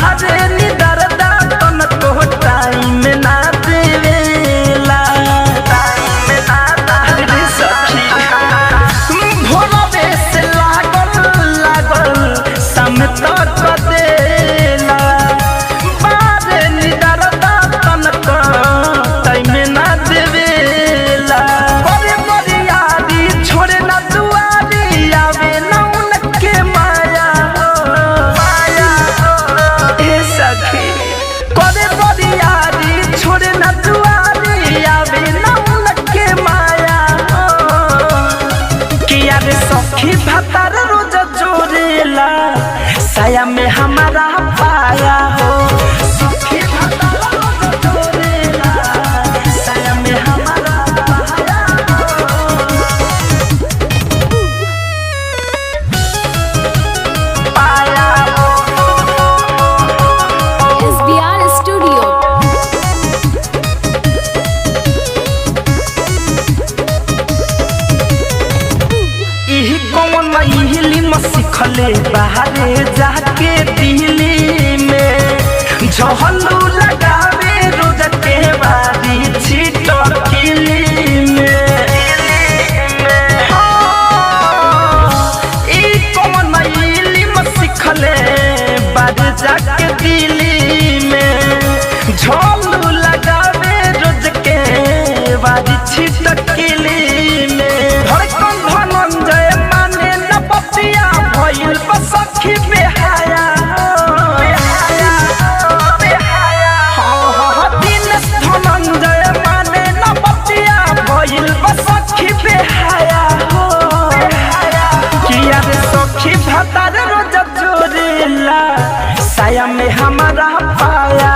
बाहरे निदरदा तन को टाइम ना देवेला टाइम ना रे सखी भोरवे से लागल सम तक देला बाहरे निदरदा तन को टाइम ना देवेला बड़े बड़ी यादी छोड़े ना दुआरी आवे ना उनके माया ए सखी करे बड़ी यादी छोड़े ना दुआरी आवे ना उनके माया किया रे सखी भातार रोज जोरेला साया में हमारा पाया हो सखी भातार रोज जोरेला साया में हमारा पाया पाया SBR Studio. इही कौन इहली सिखले बाहरे जाके दिल्ली में झहलू लगावे रोज के बारी छीटर किली में ई कौन इहली सिखले बाहरे जाके दिल्ली में झहलू लगावे रोज के बारी छीटर किली में धड़कन धनंजय माने न बतिया भइल बसखी बेहाया दिन धनंजय माने न बतिया भइल बसखी बेहाया किया रे सखी भातार रोज जोरेला साया में हमारा पाया